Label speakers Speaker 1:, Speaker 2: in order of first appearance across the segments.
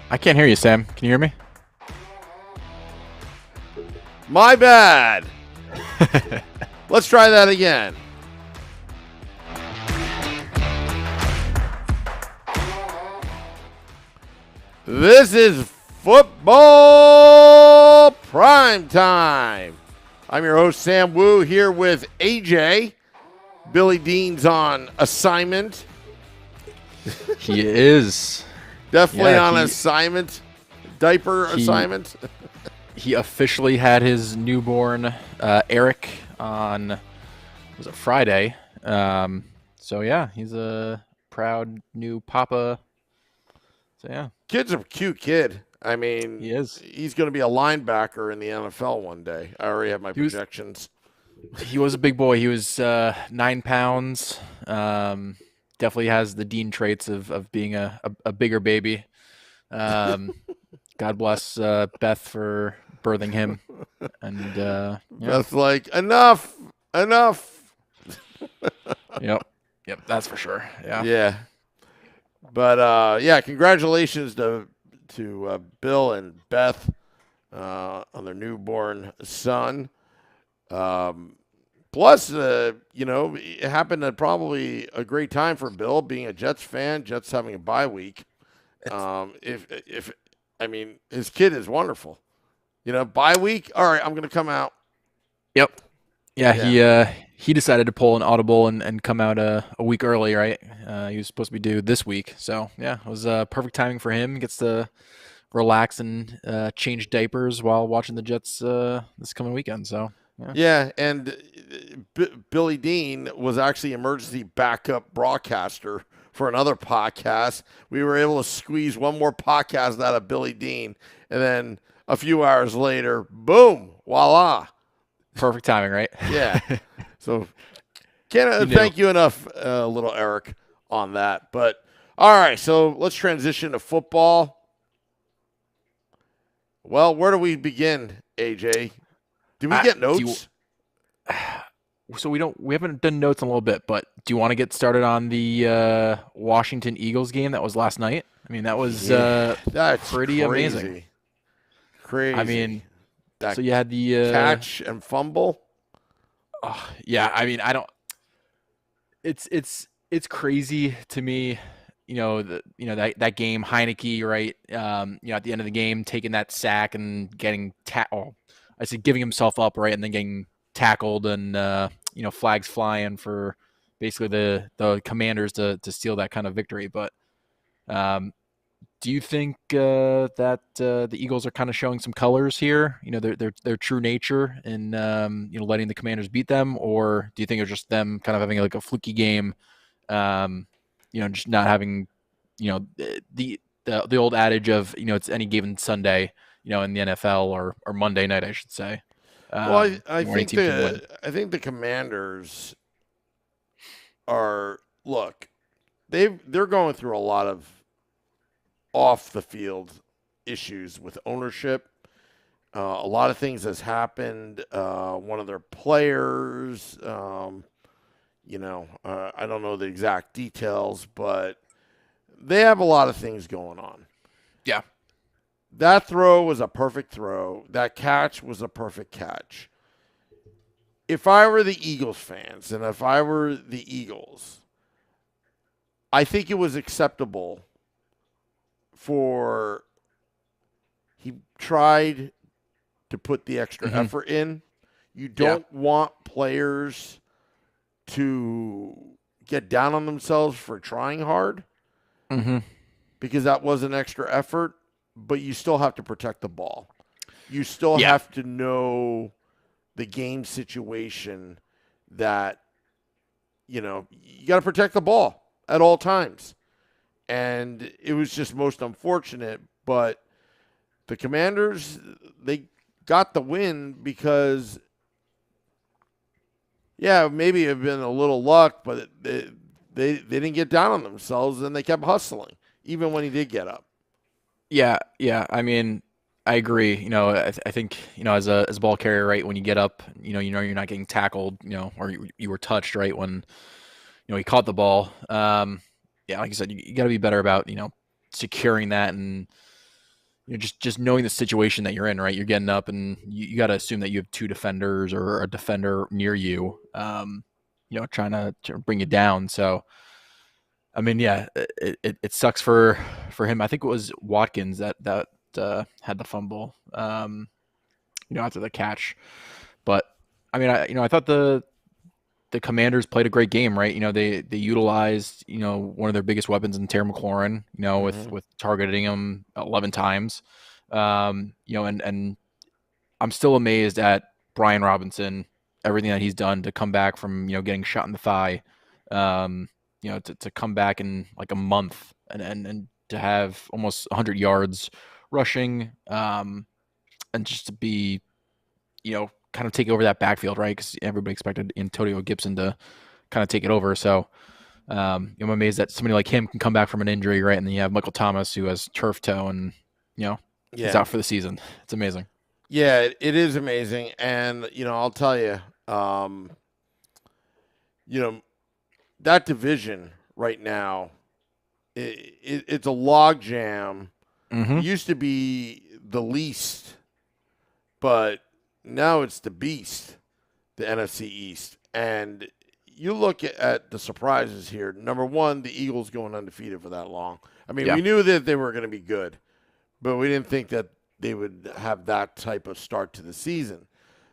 Speaker 1: I can't hear you, Sam. Can you hear me?
Speaker 2: My bad. Let's try that again. This is football prime time. I'm your host, Sam Wu, here with AJ. Billy Dean's on assignment.
Speaker 1: He is.
Speaker 2: Definitely
Speaker 1: Yeah,
Speaker 2: on
Speaker 1: he
Speaker 2: assignment. Diaper
Speaker 1: he
Speaker 2: assignment.
Speaker 1: he officially had his newborn Eric on, was it Friday? So yeah, he's a proud new papa. So yeah,
Speaker 2: Kid's a cute kid. I mean,
Speaker 1: he is.
Speaker 2: he's going to be a linebacker in the NFL one day. I already have my
Speaker 1: He was
Speaker 2: projections.
Speaker 1: he was a big boy. He was 9 pounds. Definitely has the Dean traits of being a bigger baby. Um, God bless Beth for birthing him. And yeah,
Speaker 2: That's like, enough.
Speaker 1: yep, yep, that's for sure. Yeah,
Speaker 2: Yeah. But yeah, congratulations to Bill and Beth on their newborn son. Um, plus, it happened at probably a great time for Bill, being a Jets fan. Jets having a bye week. If I mean, his kid is wonderful. Bye week. All right, I'm going to come out.
Speaker 1: yep, yeah.
Speaker 2: Yeah.
Speaker 1: He decided to pull an audible and come out a week early, right? He was supposed to be due this week, so yeah, it was perfect timing for him. He gets to relax and change diapers while watching the Jets this coming weekend. So yeah,
Speaker 2: Yeah, and Billy Dean was actually emergency backup broadcaster for another podcast. We were able to squeeze one more podcast out of Billy Dean, and then a few hours later, boom, voila.
Speaker 1: perfect timing, right?
Speaker 2: Yeah. So can't
Speaker 1: He knew.
Speaker 2: thank you enough, little Eric, on that. But all right, so let's transition to football. Well, where do we begin, AJ? Did we get
Speaker 1: Do you,
Speaker 2: notes?
Speaker 1: so we haven't done notes in a little bit, but do you want to get started on the Washington Eagles game that was last night? I mean, that was
Speaker 2: Yeah, that's
Speaker 1: pretty amazing.
Speaker 2: crazy.
Speaker 1: I
Speaker 2: Crazy.
Speaker 1: mean,
Speaker 2: That
Speaker 1: so you had the
Speaker 2: catch and fumble.
Speaker 1: yeah. I mean, I don't. It's crazy to me. That game, Heineke, right? At the end of the game, taking that sack and getting I said giving himself up, right, and then getting tackled and flags flying for basically the Commanders to steal that kind of victory. But um, do you think that the Eagles are kind of showing some colors here? Their true nature in letting the Commanders beat them, or do you think it's just them kind of having like a fluky game? Just not having the old adage of it's any given Sunday, in the NFL or Monday night, I should say.
Speaker 2: Well, I
Speaker 1: Where any
Speaker 2: think
Speaker 1: team can win.
Speaker 2: the Commanders are look. They're going through a lot of off the field issues with ownership. A lot of things has happened. One of their players, I don't know the exact details, but they have a lot of things going on.
Speaker 1: Yeah.
Speaker 2: That throw was a perfect throw. That catch was a perfect catch. If I were the Eagles fans and if I were the Eagles, I think it was acceptable for he tried to put the extra effort in. You don't want players to get down on themselves for trying hard because that was an extra effort, but you still have to protect the ball. You still
Speaker 1: Yeah.
Speaker 2: have to know the game situation that, you got to protect the ball at all times. And it was just most unfortunate, but the Commanders, they got the win because, yeah, maybe it had been a little luck, but they didn't get down on themselves and they kept hustling, even when he did get up.
Speaker 1: Yeah, yeah. I mean, I agree. I think as a ball carrier, right, when you get up, you're not getting tackled, or you were touched, right, when he caught the ball. Yeah, like you said, you got to be better about securing that and just knowing the situation that you're in, right? You're getting up, and you got to assume that you have two defenders or a defender near you, trying to bring you down. So, I mean, yeah, it sucks for him. I think it was Watkins that had the fumble, after the catch. But I mean, I thought the Commanders played a great game, right? They utilized one of their biggest weapons in Terry McLaurin, with
Speaker 2: Hmm.
Speaker 1: with targeting him 11 times, and I'm still amazed at Brian Robinson, everything that he's done to come back from getting shot in the thigh, to come back in like a month and to have almost 100 yards rushing, and just to be kind of take over that backfield, right? Because everybody expected Antonio Gibson to kind of take it over. So I'm amazed that somebody like him can come back from an injury, right? And then you have Michael Thomas who has turf toe and is
Speaker 2: Yeah.
Speaker 1: out for the season. It's amazing.
Speaker 2: Yeah, it is amazing. And, I'll tell you, you know, that division right now, it's a log jam. It
Speaker 1: Mm-hmm.
Speaker 2: used to be the least, but now it's the beast, the NFC East. And you look at the surprises here. Number one, the Eagles going undefeated for that long. I mean,
Speaker 1: Yeah.
Speaker 2: we knew that they were going to be good, but we didn't think that they would have that type of start to the season.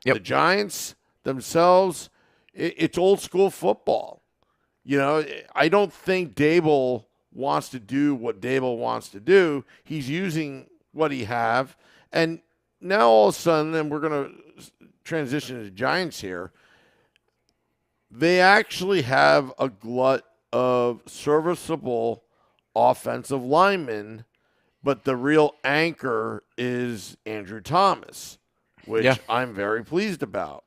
Speaker 1: Yep.
Speaker 2: The Giants themselves, it's old school football. I don't think Dable wants to do what Dable wants to do. He's using what he have, and now all of a sudden, and we're going to transition to the Giants here. They actually have a glut of serviceable offensive linemen, but the real anchor is Andrew Thomas,
Speaker 1: Yeah.
Speaker 2: which I'm very pleased about.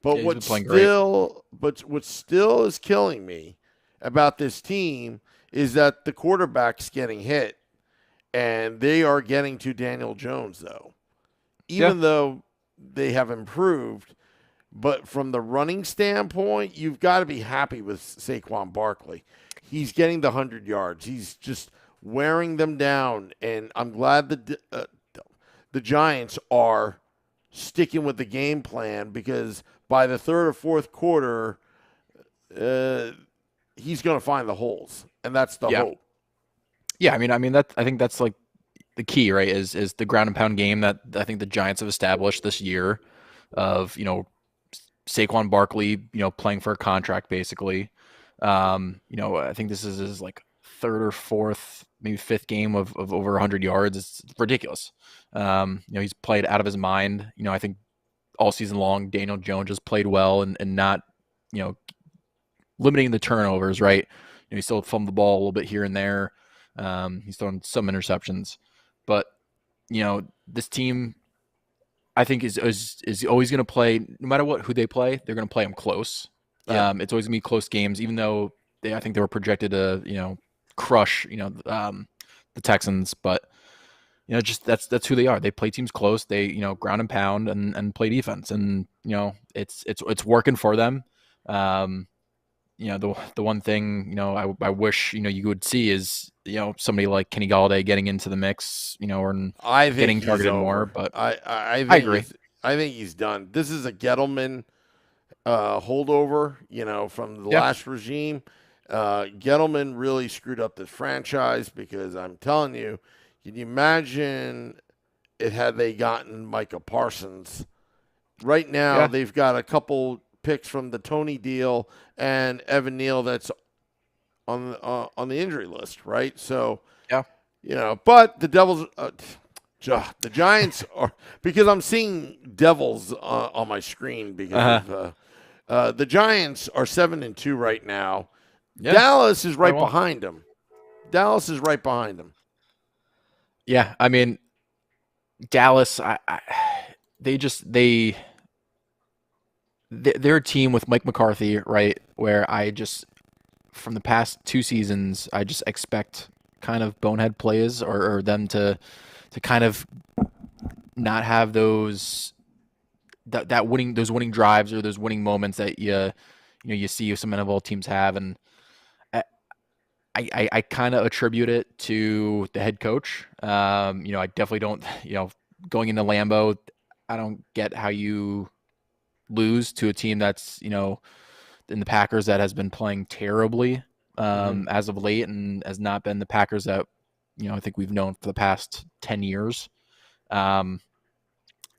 Speaker 2: But
Speaker 1: Yeah. He's been playing great.
Speaker 2: what still is killing me about this team is that the quarterback's getting hit, and they are getting to Daniel Jones though.
Speaker 1: Yeah.
Speaker 2: Even though they have improved, but from the running standpoint, you've got to be happy with Saquon Barkley. He's getting the 100 yards. He's just wearing them down, and I'm glad the Giants are sticking with the game plan because by the third or fourth quarter, uh, he's going to find the holes, and that's the
Speaker 1: Yeah.
Speaker 2: hope.
Speaker 1: Yeah. I think that's like the key, right? Is the ground and pound game that I think the Giants have established this year of Saquon Barkley, playing for a contract basically. I think this is his like third or fourth, maybe fifth game of over 100 yards. It's ridiculous. He's played out of his mind. I think all season long, Daniel Jones just played well and not, you know, limiting the turnovers, right? He still fumbled the ball a little bit here and there. He's thrown some interceptions, but this team I think is always going to play no matter who they play. They're going to play them close.
Speaker 2: Yeah.
Speaker 1: It's always going to be close games, even though I think they were projected to crush the Texans, but just that's who they are. They play teams close. They ground and pound and play defense, and it's working for them. Um, the one thing I wish you would see is somebody like Kenny Galladay getting into the mix, or
Speaker 2: I think
Speaker 1: getting
Speaker 2: he's
Speaker 1: targeted more.
Speaker 2: over.
Speaker 1: But
Speaker 2: I
Speaker 1: I
Speaker 2: think
Speaker 1: agree.
Speaker 2: he's done. This is a Gettleman holdover, from the
Speaker 1: Yeah,
Speaker 2: last regime. Gettleman really screwed up this franchise because I'm telling you, can you imagine it had they gotten Micah Parsons? Right now,
Speaker 1: yeah,
Speaker 2: they've got a couple picks from the Tony deal and Evan Neal that's on the injury list, right? So
Speaker 1: yeah,
Speaker 2: but the Devils, the Giants are because I'm seeing Devils on my screen because
Speaker 1: uh-huh.
Speaker 2: of the Giants are 7-2 right now.
Speaker 1: Yeah.
Speaker 2: Dallas is
Speaker 1: I
Speaker 2: right
Speaker 1: won't.
Speaker 2: behind them. Dallas is right behind them.
Speaker 1: Yeah, I mean Dallas. They just they're a team with Mike McCarthy, right? Where I just from the past two seasons, I just expect kind of bonehead plays or them to kind of not have that winning those winning drives or those winning moments that you see some NFL teams have, and I, I kind of attribute it to the head coach. I definitely don't, going into Lambeau, I don't get how you lose to a team that's, in the Packers that has been playing terribly
Speaker 2: Hmm.
Speaker 1: as of late and has not been the Packers that, I think we've known for the past 10 years. Um,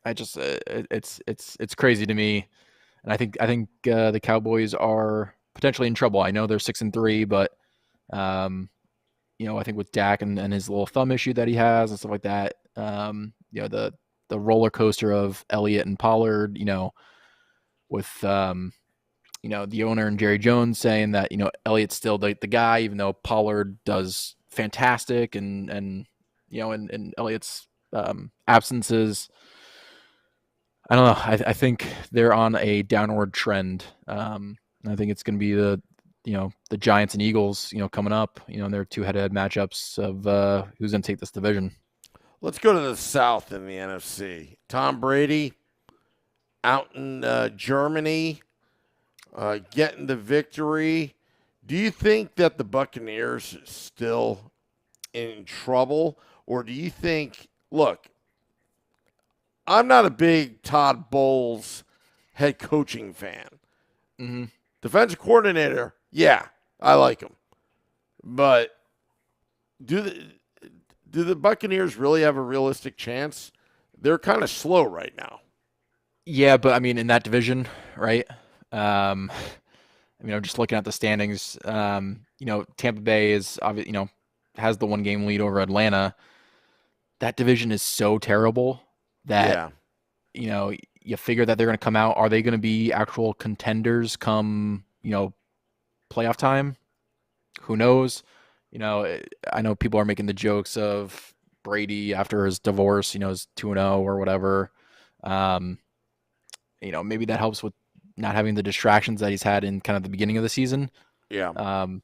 Speaker 1: I just, it's crazy to me. And I think the Cowboys are potentially in trouble. I know they're 6-3, but, um, I think with Dak and his little thumb issue that he has and stuff like that, the roller coaster of Elliott and Pollard, with the owner and Jerry Jones saying that Elliott's still the guy, even though Pollard does fantastic, and in Elliott's absences, I don't know. I think they're on a downward trend. I think it's going to be the Giants and Eagles, coming up, in their two-headed matchups of who's going to take this division.
Speaker 2: Let's go to the South in the NFC. Tom Brady out in Germany, getting the victory. Do you think that the Buccaneers are still in trouble, or do you think? Look, I'm not a big Todd Bowles head coaching fan.
Speaker 1: Mm-hmm.
Speaker 2: Defensive coordinator, yeah, I like him, but do the do the Buccaneers really have a realistic chance? They're kind of slow right now.
Speaker 1: Yeah, but I mean, in that division, right? Um, I'm just looking at the standings. Tampa Bay is obviously, has the one game lead over Atlanta. That division is so terrible that,
Speaker 2: Yeah,
Speaker 1: you know, you figure that they're going to come out. Are they going to be actual contenders come, playoff time? Who knows? I know people are making the jokes of Brady after his divorce, is 2-0 or whatever. Um, maybe that helps with not having the distractions that he's had in kind of the beginning of the season.
Speaker 2: yeah,
Speaker 1: Um,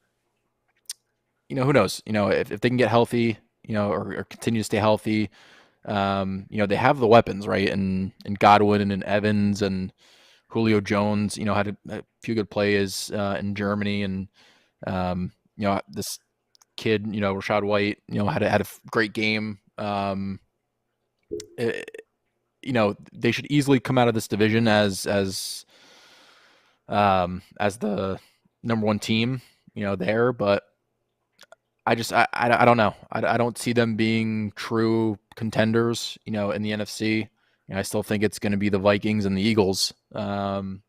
Speaker 1: who knows? If they can get healthy, or continue to stay healthy, they have the weapons, right? And Godwin and Evans and Julio Jones, had a few good plays in Germany, and this kid, Rashad White, had a great game. It, they should easily come out of this division as the number one team, there. But I don't know. I don't see them being true contenders, in the NFC. I still think it's going to be the Vikings and the Eagles. And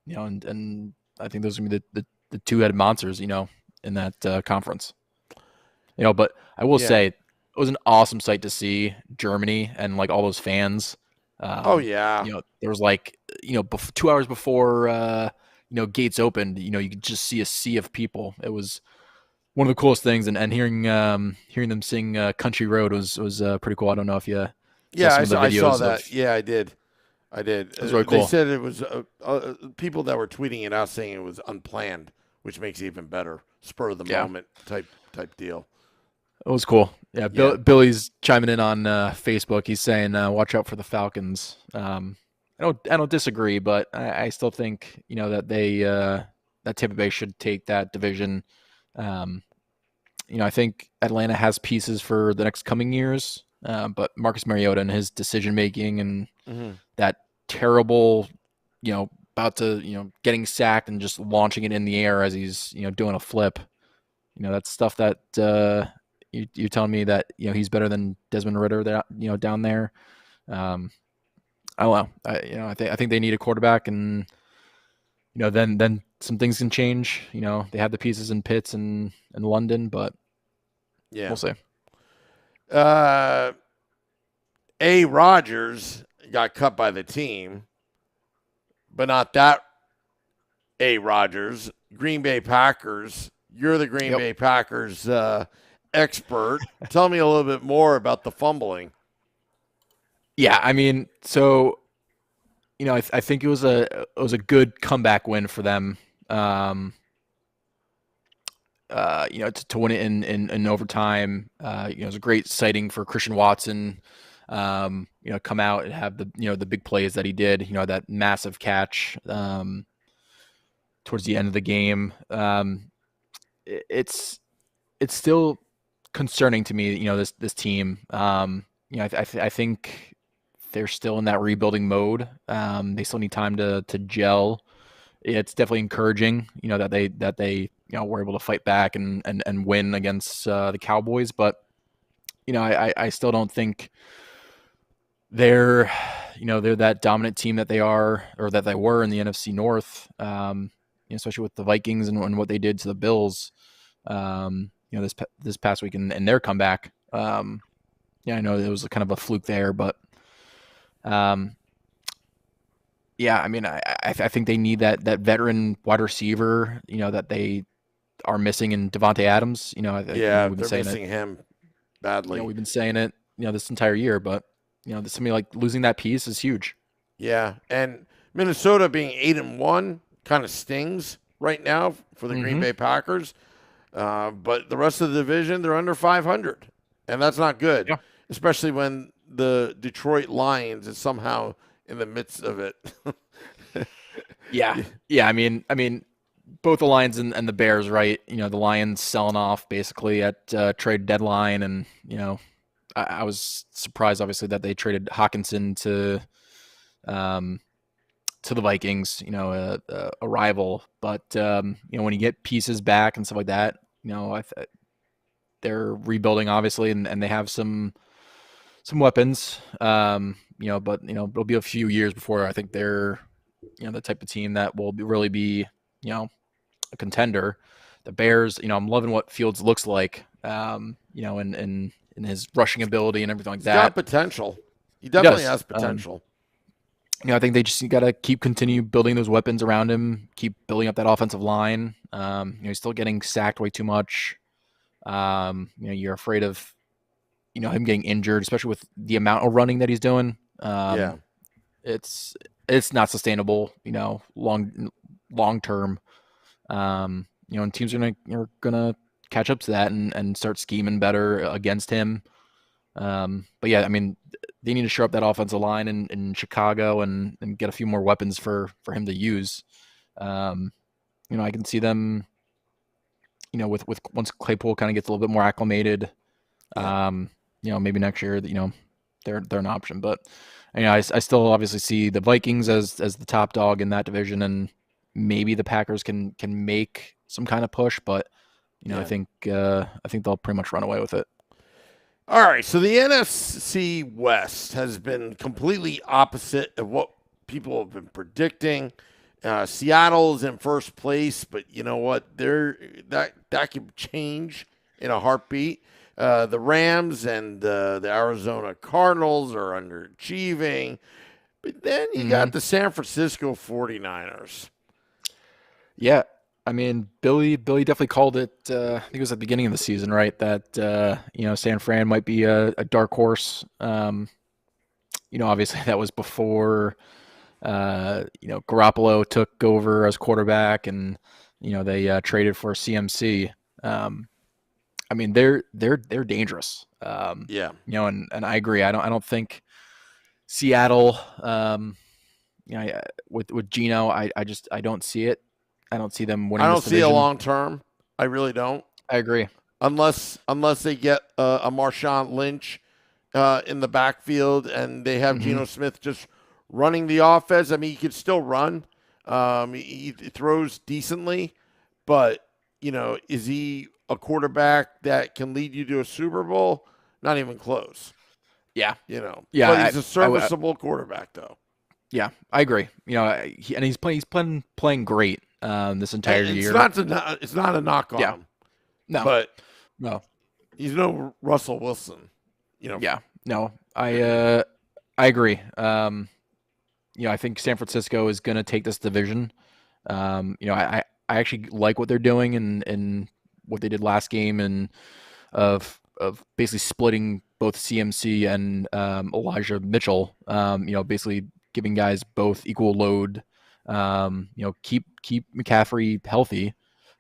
Speaker 1: I think those are going to be the two-headed monsters, in that conference. But I will
Speaker 2: yeah.
Speaker 1: say it was an awesome sight to see Germany and like all those fans.
Speaker 2: Oh yeah,
Speaker 1: There was like 2 hours before gates opened. You could just see a sea of people. It was one of the coolest things, and hearing them sing "Country Road" was pretty cool. I don't know if you saw
Speaker 2: yeah.
Speaker 1: some of the
Speaker 2: I saw
Speaker 1: videos of.
Speaker 2: that. Yeah, I did. I did.
Speaker 1: It was really
Speaker 2: They
Speaker 1: cool.
Speaker 2: said it was people that were tweeting it out saying it was unplanned, which makes it even better. Spur of the
Speaker 1: Yeah,
Speaker 2: moment type deal.
Speaker 1: it was cool. Yeah,
Speaker 2: Yeah,
Speaker 1: Billy's chiming in on Facebook. He's saying, "Watch out for the Falcons." I don't disagree, but I still think that that Tampa Bay should take that division. Um, I think Atlanta has pieces for the next coming years, but Marcus Mariota and his decision making and
Speaker 2: hmm
Speaker 1: that terrible, about to, getting sacked and just launching it in the air as he's, doing a flip. That's stuff that you're telling me that he's better than Desmond Ritter, that down there. Um, I don't know. I think they need a quarterback, and then some things can change. They have the pieces in Pitts and London, but
Speaker 2: yeah.
Speaker 1: we'll see.
Speaker 2: Uh, A. Rogers got cut by the team, but not that A. Rogers. Green Bay Packers. You're the Green
Speaker 1: Yep.
Speaker 2: Bay Packers expert. Tell me a little bit more about the fumbling.
Speaker 1: Yeah, I mean, so I think it was a good comeback win for them. Um, to win it in overtime. It was a great sighting for Christian Watson. Come out and have the big plays that he did. That massive catch towards the end of the game. It's. it's still concerning to me. This team. I think they're still in that rebuilding mode. They still need time to gel. It's definitely encouraging, that they were able to fight back and win against the Cowboys. But I still don't think they're they're that dominant team that they are, or that they were in the NFC North. Especially with the Vikings and what they did to the Bills. This past week in their comeback. Yeah, I know it was kind of a fluke there, but um, yeah, I mean, I think they need that veteran wide receiver, that they are missing in Devontae Adams.
Speaker 2: Yeah,
Speaker 1: We've been
Speaker 2: they're
Speaker 1: saying it.
Speaker 2: missing him badly.
Speaker 1: We've been saying it, this entire year, but somebody like losing that piece is huge.
Speaker 2: Yeah, and Minnesota being 8-1 kind of stings right now for the Green
Speaker 1: Mm-hmm.
Speaker 2: Bay Packers. But the rest of the division, they're under 500, and that's not good,
Speaker 1: Yeah.
Speaker 2: especially when the Detroit Lions is somehow in the midst of it.
Speaker 1: Yeah. Yeah. I mean, both the Lions and the Bears, right? The Lions selling off basically at trade deadline, and I was surprised, obviously, that they traded Hawkinson um, to the Vikings, a rival. But when you get pieces back and stuff like that, they're rebuilding, obviously, and they have some weapons. But it'll be a few years before I think they're the type of team that will really be a contender. The Bears, I'm loving what Fields looks like, in his rushing ability and everything like
Speaker 2: He's got
Speaker 1: that.
Speaker 2: potential. He
Speaker 1: He
Speaker 2: definitely
Speaker 1: does.
Speaker 2: has potential.
Speaker 1: I think they just got to continue building those weapons around him, keep building up that offensive line. He's still getting sacked way too much. You're afraid of, him getting injured, especially with the amount of running that he's doing.
Speaker 2: Yeah.
Speaker 1: It's it's not sustainable, long term. And teams are gonna catch up to that and start scheming better against him. But yeah, I mean, they need to shore up that offensive line in Chicago and get a few more weapons for him to use. Um, I can see them, with once Claypool kind of gets a little bit more acclimated.
Speaker 2: Yeah.
Speaker 1: Maybe next year, they're an option. But I still obviously see the Vikings as the top dog in that division, and maybe the Packers can make some kind of push, but
Speaker 2: Yeah.
Speaker 1: I think they'll pretty much run away with it.
Speaker 2: All right, so the NFC West has been completely opposite of what people have been predicting. Seattle's in first place, but you know what? That can change in a heartbeat. The Rams and the Arizona Cardinals are underachieving. But then you
Speaker 1: Mm-hmm.
Speaker 2: got the San Francisco 49ers.
Speaker 1: Yeah, I mean, Billy definitely called it. I think it was at the beginning of the season, right? That San Fran might be a dark horse. Obviously that was before Garoppolo took over as quarterback, and they traded for CMC. Um, I mean, they're dangerous.
Speaker 2: Yeah.
Speaker 1: And I agree. I don't think Seattle. With Geno, I don't see it. I don't see them
Speaker 2: I
Speaker 1: winning this
Speaker 2: don't see a
Speaker 1: division.
Speaker 2: long term. I really don't.
Speaker 1: I agree.
Speaker 2: Unless they get a Marshawn Lynch in the backfield and they have
Speaker 1: Hmm.
Speaker 2: Geno Smith just running the offense. I mean, he could still run. He throws decently, but is he a quarterback that can lead you to a Super Bowl? Not even close.
Speaker 1: Yeah,
Speaker 2: But
Speaker 1: yeah,
Speaker 2: he's a serviceable quarterback though.
Speaker 1: yeah. I agree. And he's playing great this entire
Speaker 2: And
Speaker 1: year.
Speaker 2: it's not a knock on
Speaker 1: Yeah,
Speaker 2: him,
Speaker 1: no,
Speaker 2: but
Speaker 1: no,
Speaker 2: he's no Russell Wilson.
Speaker 1: yeah, no. I agree. I think San Francisco is going to take this division. I actually like what they're doing and what they did last game, and of basically splitting both CMC and Elijah Mitchell. Basically giving guys both equal load. Keep McCaffrey healthy.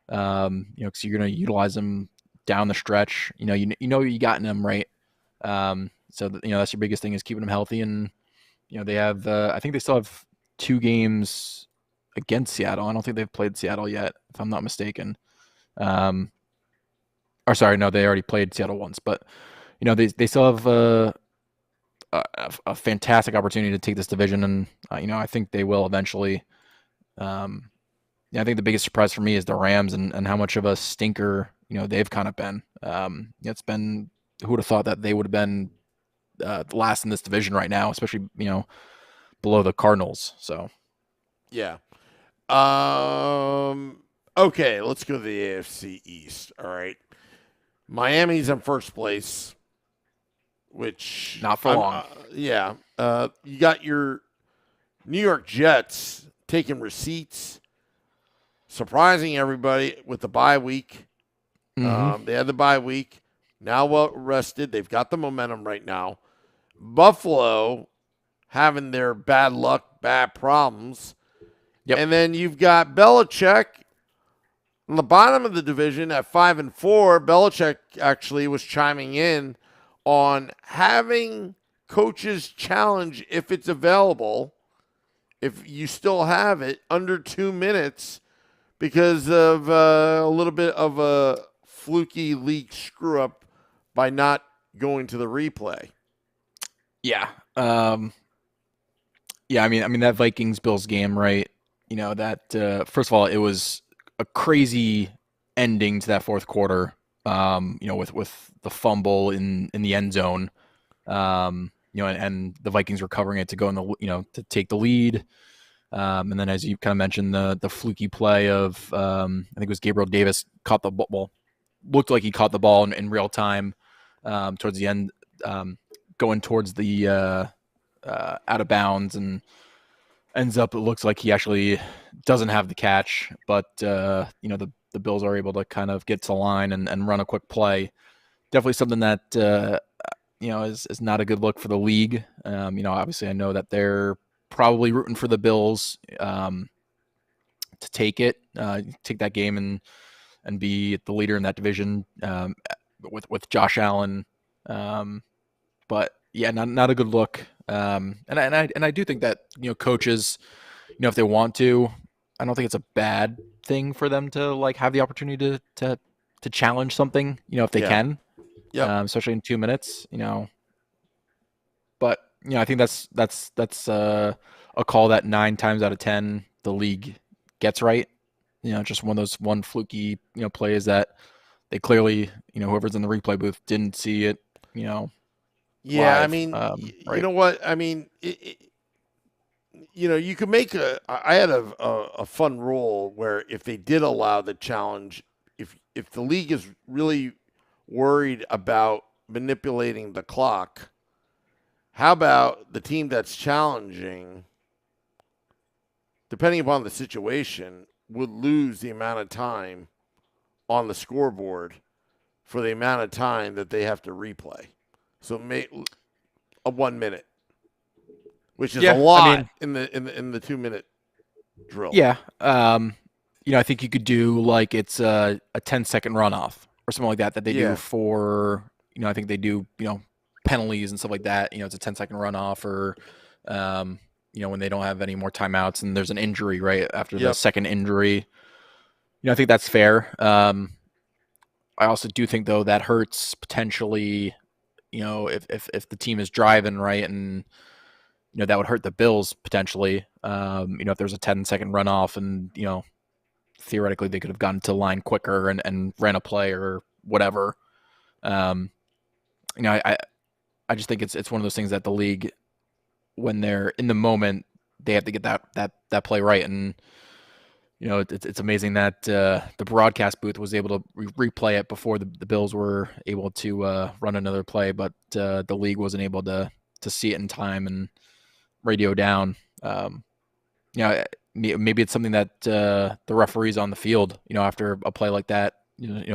Speaker 1: Because you're going to utilize him down the stretch. You got in him, right. That's your biggest thing, is keeping him healthy. And they have. I think they still have 2 games against Seattle. I don't think they've played Seattle yet, if I'm not mistaken. Um, or sorry, no, they already played Seattle once, but they still have a fantastic opportunity to take this division, and I think they will eventually. Um, yeah, I think the biggest surprise for me is the Rams and how much of a stinker they've kind of been. It's been who would have thought that they would have been last in this division right now, especially below the Cardinals. So
Speaker 2: Yeah. Um. Okay, let's go to the AFC East. All right. Miami's in first place, which
Speaker 1: not for
Speaker 2: I'm.
Speaker 1: long.
Speaker 2: Yeah. You got your New York Jets taking receipts, surprising everybody with the bye week.
Speaker 1: Mm-hmm.
Speaker 2: They had the bye week. Now well rested. They've got the momentum right now. Buffalo having their bad luck, bad problems.
Speaker 1: Yep.
Speaker 2: And then you've got Belichick on the bottom of the division at 5-4. Belichick actually was chiming in on having coaches challenge if it's available, if you still have it, under 2 minutes because of a little bit of a fluky league screw up by not going to the replay.
Speaker 1: Yeah. Yeah. I mean that Vikings Bills game, right? That first of all, it was a crazy ending to that fourth quarter. With the fumble in the end zone. And the Vikings recovering it to go in the to take the lead. And then, as you kind of mentioned, the fluky play of I think it was Gabriel Davis caught the ball, looked like he caught the ball in real time towards the end, going towards the out of bounds, and ends up it looks like he actually doesn't have the catch, but the Bills are able to kind of get to the line and run a quick play. Definitely something that is not a good look for the league. Obviously I know that they're probably rooting for the Bills to take that game and be the leader in that division with Josh Allen. But yeah, not a good look. And I do think that coaches, if they want to, I don't think it's a bad thing for them to like have the opportunity to challenge something, if they
Speaker 2: Yeah.
Speaker 1: can,
Speaker 2: Yep.
Speaker 1: especially in 2 minutes, But I think that's a call that 9 times out of 10 the league gets right. Just one of those fluky plays that they clearly whoever's in the replay booth didn't see it you know
Speaker 2: Yeah, I
Speaker 1: live.
Speaker 2: mean, you
Speaker 1: Right.
Speaker 2: know what? I mean, you could make a. I had a fun rule where if they did allow the challenge, if the league is really worried about manipulating the clock, how about the team that's challenging, depending upon the situation, would lose the amount of time on the scoreboard for the amount of time that they have to replay. So a 1 minute, which is a
Speaker 1: Yeah. I
Speaker 2: lot
Speaker 1: mean,
Speaker 2: in the 2 minute drill.
Speaker 1: yeah. I think you could do like it's a 10-second runoff or something like that they do
Speaker 2: Yeah.
Speaker 1: for I think they do penalties and stuff like that. It's a 10-second runoff or when they don't have any more timeouts and there's an injury right after the
Speaker 2: Yep.
Speaker 1: second injury. I think that's fair. I also do think though that hurts potentially. If the team is driving right and that would hurt the Bills potentially. If there's a 10-second runoff and theoretically they could have gotten to the line quicker and ran a play or whatever. Um, I just think it's one of those things that the league, when they're in the moment, they have to get that play right. And it's amazing that the broadcast booth was able to replay it before the Bills were able to run another play, but the league wasn't able to see it in time and radio down. Maybe it's something that the referees on the field, after a play like that,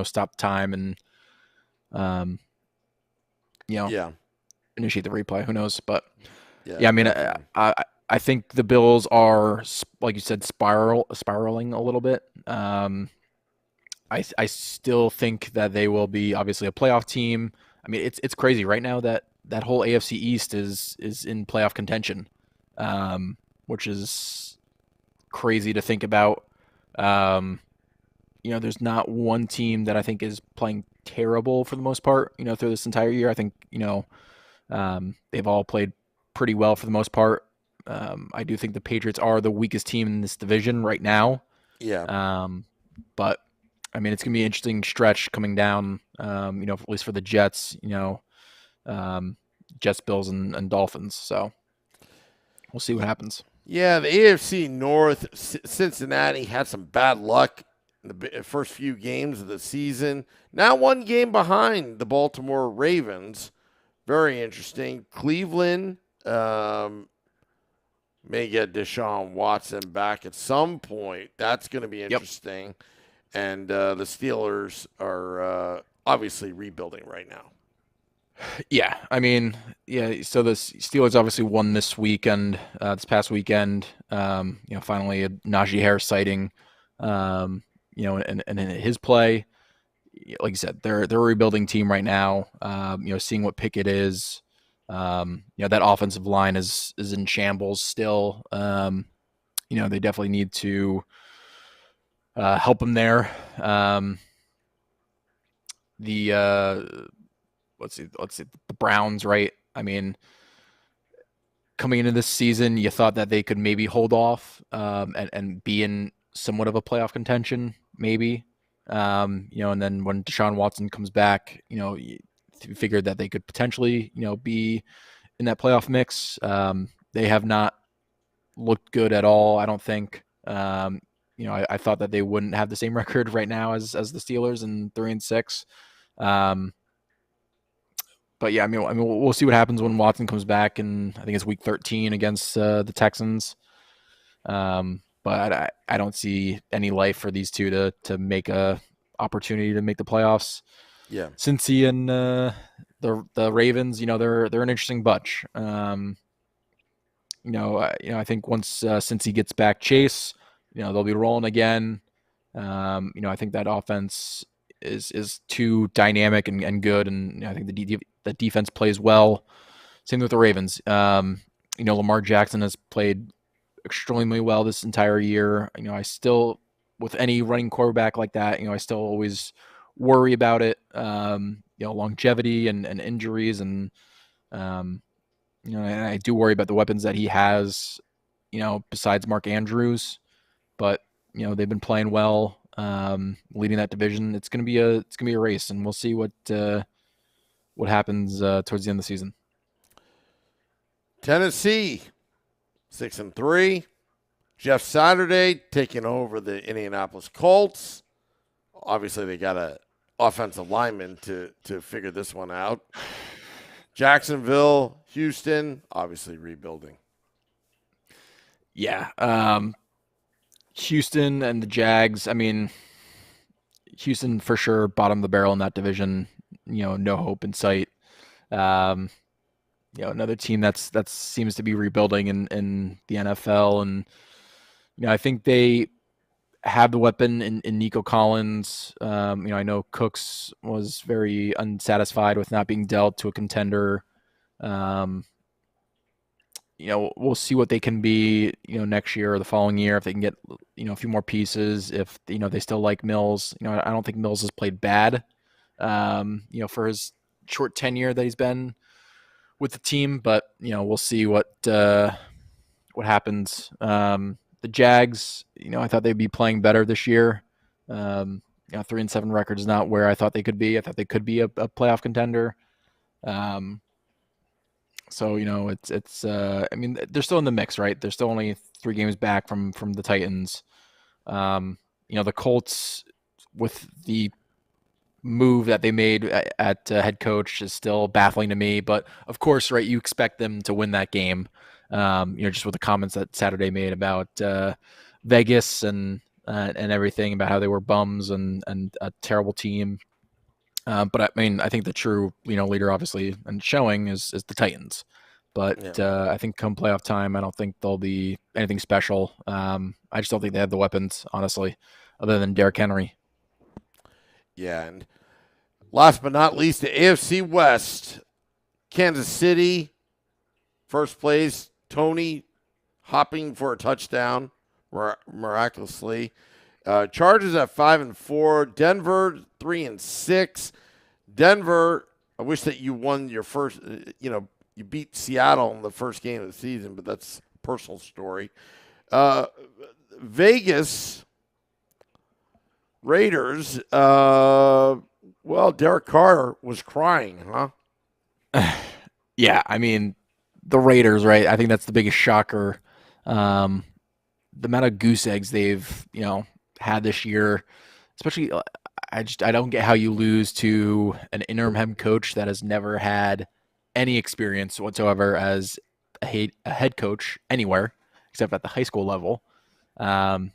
Speaker 1: stop time and um, you know
Speaker 2: Yeah.
Speaker 1: initiate the replay. Who knows? But
Speaker 2: Yeah.
Speaker 1: yeah, I mean,
Speaker 2: Definitely.
Speaker 1: I think the Bills are, like you said, spiraling a little bit. I still think that they will be obviously a playoff team. I mean, it's crazy right now that that whole AFC East is in playoff contention, which is crazy to think about. Um, there's not one team that I think is playing terrible for the most part. Through this entire year, I think they've all played pretty well for the most part. I do think the Patriots are the weakest team in this division right now.
Speaker 2: Yeah.
Speaker 1: Um, but I mean, it's gonna be an interesting stretch coming down. At least for the Jets. Jets, Bills, and Dolphins. So we'll see what happens.
Speaker 2: Yeah, the AFC North, Cincinnati had some bad luck in the first few games of the season. Now one game behind the Baltimore Ravens. Very interesting. Cleveland may get Deshaun Watson back at some point. That's going to be
Speaker 1: Yep.
Speaker 2: interesting. And the Steelers are obviously rebuilding right now.
Speaker 1: Yeah, I mean, yeah. So the Steelers obviously won this weekend, this past weekend. Finally a Najee Harris sighting. And in his play, like you said, they're a rebuilding team right now. Seeing what Pickett is, that offensive line is in shambles still. They definitely need to help him there. The let's see, the Browns, right? I mean, coming into this season, you thought that they could maybe hold off and be in somewhat of a playoff contention, maybe. And then when Deshaun Watson comes back, you figured that they could potentially, be in that playoff mix. They have not looked good at all, I don't think. I thought that they wouldn't have the same record right now as the Steelers in 3-6. Um, but yeah, I mean, we'll see what happens when Watson comes back, and I think it's week 13 against the Texans. But I don't see any life for these two to make a opportunity to make the playoffs.
Speaker 2: Yeah.
Speaker 1: Cincy and the Ravens, they're an interesting bunch. I think once Cincy gets back Chase, they'll be rolling again. I think that offense is too dynamic and good, and I think the defense plays well. Same with the Ravens. Lamar Jackson has played extremely well this entire year. I still, with any running quarterback like that, I still always worry about it. Longevity and injuries, and and I do worry about the weapons that he has. Besides Mark Andrews, but they've been playing well, leading that division. It's gonna be a race, and we'll see what happens towards the end of the season.
Speaker 2: Tennessee, 6-3. Jeff Saturday taking over the Indianapolis Colts. Obviously, they got an offensive lineman to figure this one out. Jacksonville, Houston, obviously rebuilding.
Speaker 1: Yeah, Houston and the Jags. I mean, Houston for sure, bottom of the barrel in that division. No hope in sight. Um, Another team that seems to be rebuilding in the NFL, and I think they have the weapon in Nico Collins. I know Cooks was very unsatisfied with not being dealt to a contender. Um, we'll see what they can be, next year or the following year if they can get, a few more pieces. If they still like Mills, I don't think Mills has played bad, for his short tenure that he's been with the team. But we'll see what happens. The Jags, I thought they'd be playing better this year. 3-7 record is not where I thought they could be. I thought they could be a playoff contender. So it's I mean, they're still in the mix, right? They're still only 3 games back from the Titans. The Colts, with the move that they made at head coach, is still baffling to me. But of course, right, you expect them to win that game. Just with the comments that Saturday made about Vegas and everything about how they were bums and a terrible team. But I mean, I think the true leader, obviously, and showing is the Titans. But
Speaker 2: Yeah.
Speaker 1: I think come playoff time, I don't think they'll be anything special. I just don't think they have the weapons, honestly, other than Derrick Henry.
Speaker 2: Yeah. And last but not least, the AFC West, Kansas City, first place, Tony hopping for a touchdown miraculously. Chargers at 5-4. Denver 3-6. Denver, I wish that you won your first. You beat Seattle in the first game of the season, but that's a personal story. Vegas Raiders. Well, Derek Carr was crying, huh?
Speaker 1: Yeah, I mean, the Raiders, right? I think that's the biggest shocker. Um, the amount of goose eggs they've, had this year, especially I don't get how you lose to an interim head coach that has never had any experience whatsoever as a head coach anywhere except at the high school level. Um,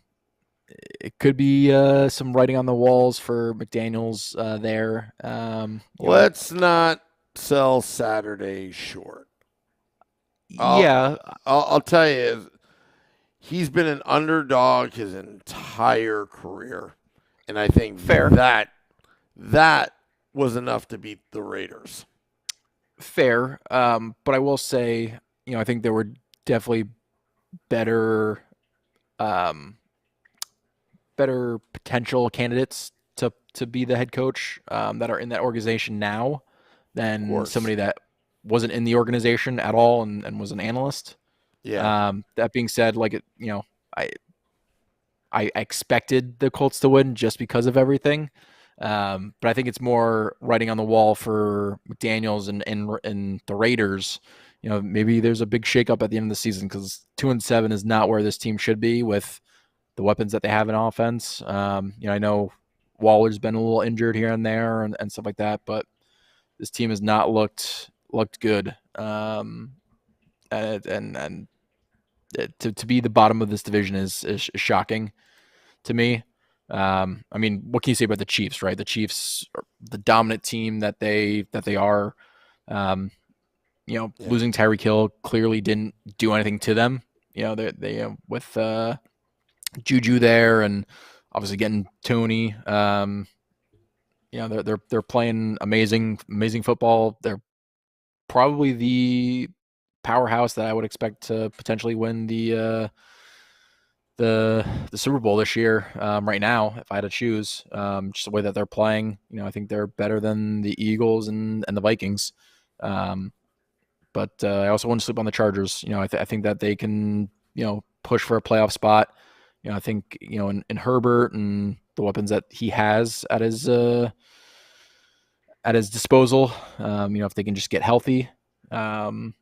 Speaker 1: it could be some writing on the walls for McDaniels there.
Speaker 2: Let's not sell Saturday short. I'll,
Speaker 1: Yeah,
Speaker 2: I'll tell you, he's been an underdog his entire career, and I think
Speaker 1: fair.
Speaker 2: that was enough to beat the Raiders.
Speaker 1: Fair. But I will say, I think there were definitely better, um, better potential candidates to be the head coach that are in that organization now
Speaker 2: Of
Speaker 1: than
Speaker 2: course,
Speaker 1: somebody that wasn't in the organization at all and was an analyst.
Speaker 2: yeah,
Speaker 1: That being said, I I expected the Colts to win just because of everything. But I think it's more writing on the wall for McDaniels and the Raiders. Maybe there's a big shakeup at the end of the season because 2-7 is not where this team should be with the weapons that they have in offense. I know Waller's been a little injured here and there and stuff like that, but this team has not looked good. And to be the bottom of this division is shocking to me. I mean, what can you say about the Chiefs? Right, the Chiefs are the dominant team that they are. Um,
Speaker 2: yeah.
Speaker 1: Losing Tyreek Hill clearly didn't do anything to them. They with Juju there and obviously getting Tony. They're playing amazing football. They're probably the powerhouse that I would expect to potentially win the Super Bowl this year. Right now, if I had to choose, just the way that they're playing, I think they're better than the Eagles and the Vikings. Um, but I also wouldn't sleep on the Chargers. I think that they can push for a playoff spot. I think in Herbert and the weapons that he has at his disposal. If they can just get healthy, um,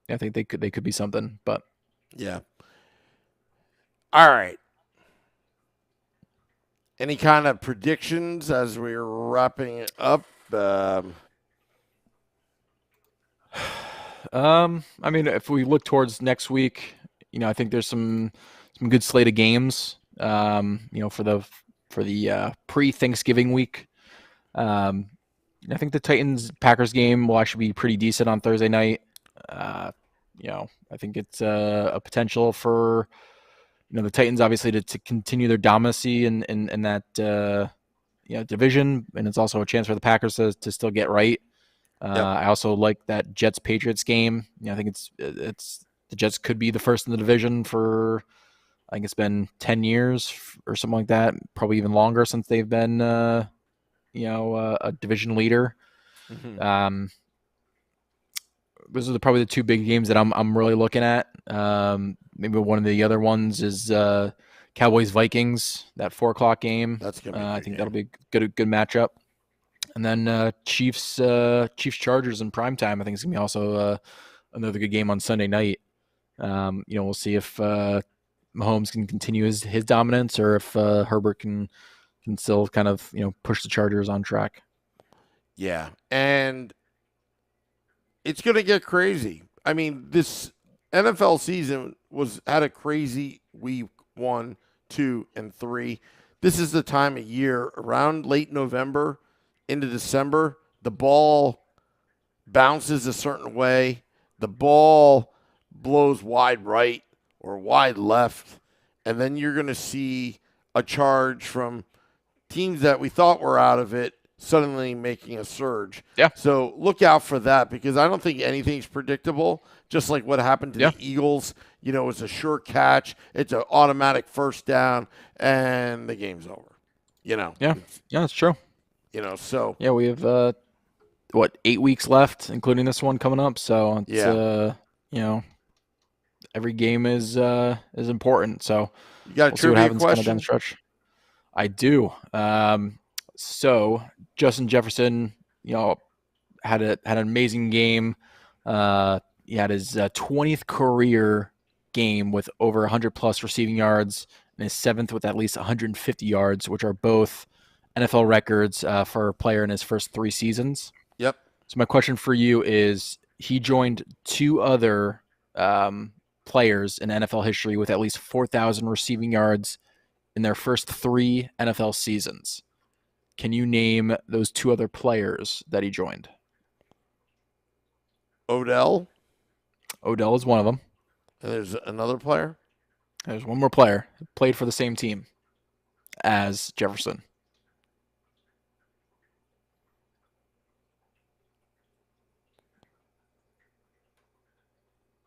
Speaker 1: I think they could be something. But
Speaker 2: Yeah. All right. Any kind of predictions as we're wrapping it up?
Speaker 1: I mean, if we look towards next week, I think there's some good slate of games. For the pre-Thanksgiving week. Um, I think the Titans Packers game will actually be pretty decent on Thursday night. Uh, I think it's a potential for the Titans obviously to continue their dominacy in that division, and it's also a chance for the Packers to still get right.
Speaker 2: Yep.
Speaker 1: I also like that Jets Patriots game. I think it's the Jets could be the first in the division for I think it's been 10 years or something like that, probably even longer since they've been a division leader.
Speaker 2: Mm-hmm.
Speaker 1: Um, those are probably the two big games that I'm really looking at. Maybe one of the other ones is Cowboys Vikings, that 4 o'clock game.
Speaker 2: That's gonna be a
Speaker 1: I
Speaker 2: good
Speaker 1: think
Speaker 2: game.
Speaker 1: that'll be a good matchup. And then Chiefs Chargers in primetime. I think it's gonna be also another good game on Sunday night. We'll see if Mahomes can continue his dominance or if Herbert can still kind of push the Chargers on track.
Speaker 2: Yeah, and it's gonna get crazy. I mean, this NFL season had a crazy week 1, 2, and 3. This is the time of year around late November into December. The ball bounces a certain way. The ball blows wide right or wide left, and then you're going to see a charge from teams that we thought were out of it suddenly making a surge.
Speaker 1: Yeah.
Speaker 2: So look out for that because I don't think anything's predictable. Just like what happened to
Speaker 1: Yeah.
Speaker 2: the Eagles, it's a sure catch. It's an automatic first down, and the game's over.
Speaker 1: Yeah, that's true.
Speaker 2: So
Speaker 1: Yeah, we have 8 weeks left, including this one coming up. So it's every game is important. So
Speaker 2: you got a
Speaker 1: we'll see what
Speaker 2: trivia
Speaker 1: happens kind of down the
Speaker 2: question?
Speaker 1: stretch. I do. So Justin Jefferson, had an amazing game. He had his 20th career game with over 100 plus receiving yards, and his 7th with at least 150 yards, which are both NFL records for a player in his first 3 seasons.
Speaker 2: Yep.
Speaker 1: So my question for you is: he joined 2 other players in NFL history with at least 4,000 receiving yards in their first 3 NFL seasons. Can you name those 2 other players that he joined?
Speaker 2: Odell.
Speaker 1: Odell is one of them.
Speaker 2: And there's another player.
Speaker 1: There's one more player who played for the same team as Jefferson.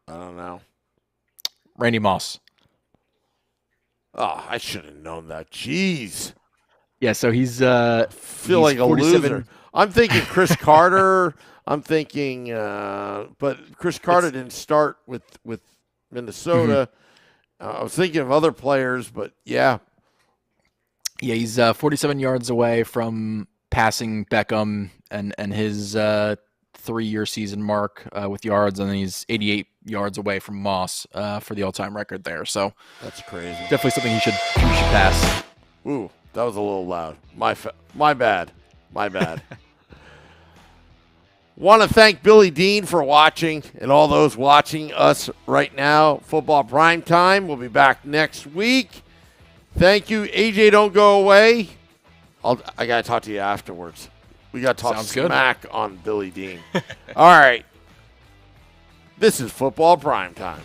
Speaker 2: I don't know.
Speaker 1: Randy Moss.
Speaker 2: Oh, I should have known that. Jeez.
Speaker 1: Yeah, so he's
Speaker 2: feel like a
Speaker 1: 47.
Speaker 2: loser. I'm thinking Chris Carter. I'm thinking, but Chris Carter didn't start with Minnesota. I was thinking of other players, but yeah.
Speaker 1: Yeah, he's 47 yards away from passing Beckham and his 3-year season mark with yards, and then he's 88 yards away from Moss for the all-time record there. So
Speaker 2: that's crazy.
Speaker 1: Definitely something he should pass.
Speaker 2: Ooh, that was a little loud. My bad. My bad. Want to thank Billy Dean for watching and all those watching us right now. Football Primetime. We'll be back next week. Thank you. AJ, don't go away. I got to talk to you afterwards. We got to talk smack on Billy Dean. All right. This is Football Primetime.